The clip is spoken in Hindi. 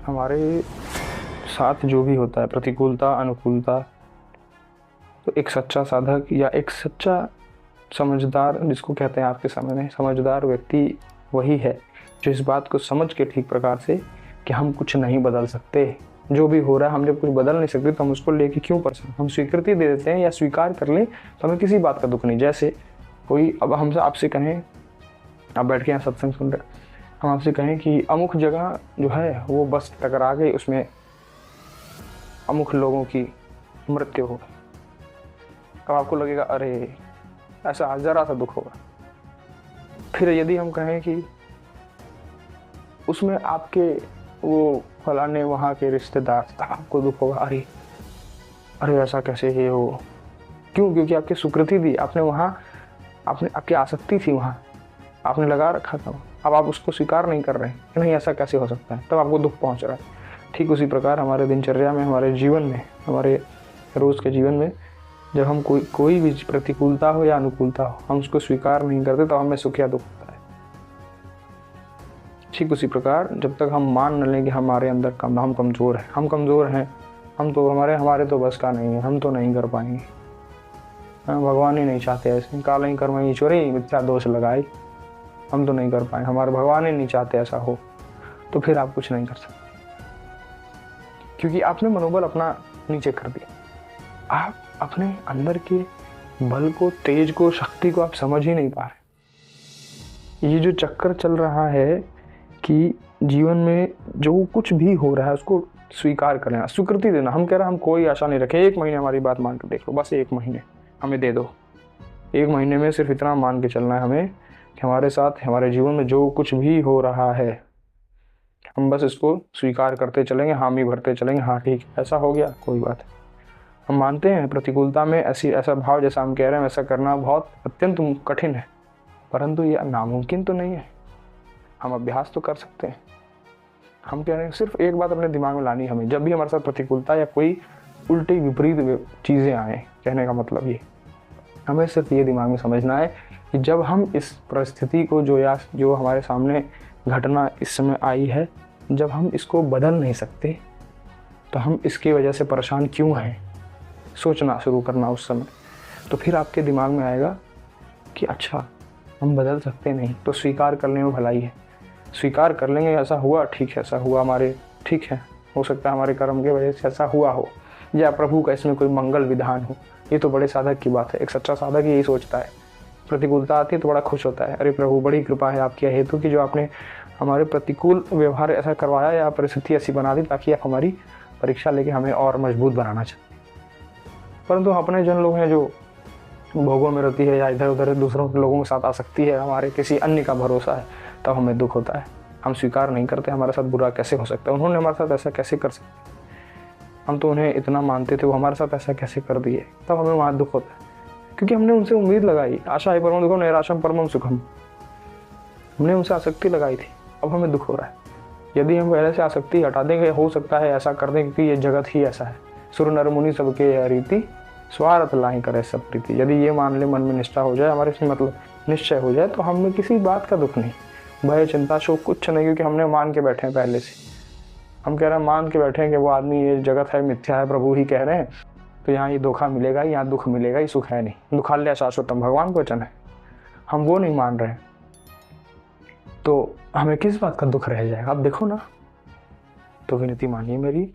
हमारे साथ जो भी होता है, प्रतिकूलता, अनुकूलता, तो एक सच्चा साधक या एक सच्चा समझदार, जिसको कहते हैं आपके सामने समझदार व्यक्ति, वही है जो इस बात को समझ के ठीक प्रकार से कि हम कुछ नहीं बदल सकते, जो भी हो रहा है हम जब कुछ बदल नहीं सकते तो हम उसको लेके क्यों परेशान, हम स्वीकृति दे देते हैं या स्वीकार कर लें तो हमें किसी बात का दुख नहीं। जैसे कोई अब हमसे आपसे कहें, आप बैठ के यहाँ सत्संग सुन रहे, हम आपसे कहें कि अमुक जगह जो है वो बस टकरा गई, उसमें अमुक लोगों की मृत्यु हो गई, अब आपको लगेगा अरे ऐसा जरा सा दुख होगा। फिर यदि हम कहें कि उसमें आपके वो फलाने वहाँ के रिश्तेदार, आपको दुख होगा, अरे अरे ऐसा कैसे ये हो, क्यों? क्योंकि आपकी स्वीकृति दी आपने, वहाँ आपने, आपकी आसक्ति थी, वहाँ आपने लगा रखा था, अब आप उसको स्वीकार नहीं कर रहे हैं कि नहीं ऐसा कैसे हो सकता है, तब आपको दुख पहुँच रहा है। ठीक उसी प्रकार हमारे दिनचर्या में, हमारे जीवन में, हमारे रोज़ के जीवन में जब हम कोई भी प्रतिकूलता हो या अनुकूलता हो, हम उसको स्वीकार नहीं करते तो हमें सुख या दुख होता है। ठीक उसी प्रकार जब तक हम मान न लें कि हमारे अंदर हम कमज़ोर हैं, हम तो हमारे तो बस का नहीं है, हम तो नहीं कर पाएंगे, भगवान ही नहीं चाहते ऐसे, काल ही कर्म ईश्वरी मिथ्या दोष लगाई, हम तो नहीं कर पाए, हमारे भगवान ही नहीं चाहते ऐसा हो, तो फिर आप कुछ नहीं कर सकते, क्योंकि आपने मनोबल अपना नीचे कर दिया। आप अपने अंदर के बल को, तेज को, शक्ति को आप समझ ही नहीं पा रहे। ये जो चक्कर चल रहा है कि जीवन में जो कुछ भी हो रहा है उसको स्वीकार कर लेना, स्वीकृति देना। हम कह रहे हैं हम कोई आशा नहीं रखें, 1 महीने हमारी बात मान के देख लो, बस 1 महीने हमें दे दो, 1 महीने में सिर्फ इतना मान के चलना है हमें कि हमारे साथ, हमारे जीवन में जो कुछ भी हो रहा है हम बस इसको स्वीकार करते चलेंगे, हामी भरते चलेंगे, हाँ ठीक ऐसा हो गया, कोई बात है। हम मानते हैं प्रतिकूलता में ऐसा भाव, जैसा हम कह रहे हैं वैसा करना बहुत अत्यंत कठिन है, परंतु यह नामुमकिन तो नहीं है, हम अभ्यास तो कर सकते हैं। हम कह रहे हैं सिर्फ एक बात अपने दिमाग में लानी हमें, जब भी हमारे साथ प्रतिकूलता या कोई उल्टी विपरीत चीज़ें आए, कहने का मतलब ये, हमें सिर्फ ये दिमाग में समझना है कि जब हम इस परिस्थिति को जो हमारे सामने घटना इस समय आई है, जब हम इसको बदल नहीं सकते तो हम इसकी वजह से परेशान क्यों हैं, सोचना शुरू करना उस समय। तो फिर आपके दिमाग में आएगा कि अच्छा हम बदल सकते नहीं, तो स्वीकार करने में भलाई है, स्वीकार कर लेंगे ऐसा हुआ, ठीक है ऐसा हुआ हमारे, ठीक है, हो सकता है हमारे कर्म की वजह से ऐसा हुआ हो, या प्रभु का इसमें कोई मंगल विधान हो। ये तो बड़े साधक की बात है, एक सच्चा साधक यही सोचता है। प्रतिकूलता आती है तो बड़ा खुश होता है, अरे प्रभु बड़ी कृपा है आपकी हेतु कि जो आपने हमारे प्रतिकूल व्यवहार ऐसा करवाया या परिस्थिति ऐसी बना दी ताकि आप हमारी परीक्षा लेके हमें और मजबूत बनाना चाहते। परंतु अपने जन लोग हैं जो भोगों में रहती है या इधर उधर दूसरों के लोगों के साथ आ सकती है, हमारे किसी अन्य का भरोसा है, तब हमें दुख होता है, हम स्वीकार नहीं करते हमारे साथ बुरा कैसे हो सकता है, उन्होंने हमारे साथ ऐसा कैसे कर सकते, हम तो उन्हें इतना मानते थे, वो हमारे साथ ऐसा कैसे कर दिए, तब हमें वहाँ दुख होता है, क्योंकि हमने उनसे उम्मीद लगाई। आशा है परम दुखम नैराश्यम परमम सुखम, हमने उनसे आसक्ति लगाई थी, अब हमें दुख हो रहा है। यदि हम पहले से आसक्ति हटा देंगे, हो सकता है ऐसा कर दें, क्योंकि ये जगत ही ऐसा है, सुर नर मुनि सबके यह रीति, स्वार्थ लाही करे सब प्रीति। यदि ये मान ले, मन में निष्ठा हो जाए, हमारे से मतलब निश्चय हो जाए, तो हमें किसी बात का दुख नहीं, भय चिंता शोक कुछ नहीं, क्योंकि हमने मान के बैठे हैं पहले से। हम कह रहे हैं मान के बैठे हैं कि वो आदमी ये जगत है, मिथ्या है, प्रभु ही कह रहे हैं, तो यहाँ ये धोखा मिलेगा, यहाँ दुख मिलेगा, ये सुख है नहीं, दुखालय शाश्वतम भगवान का वचन है, हम वो नहीं मान रहे, तो हमें किस बात का दुख रह जाएगा। आप देखो ना, तो विनती मानिए मेरी,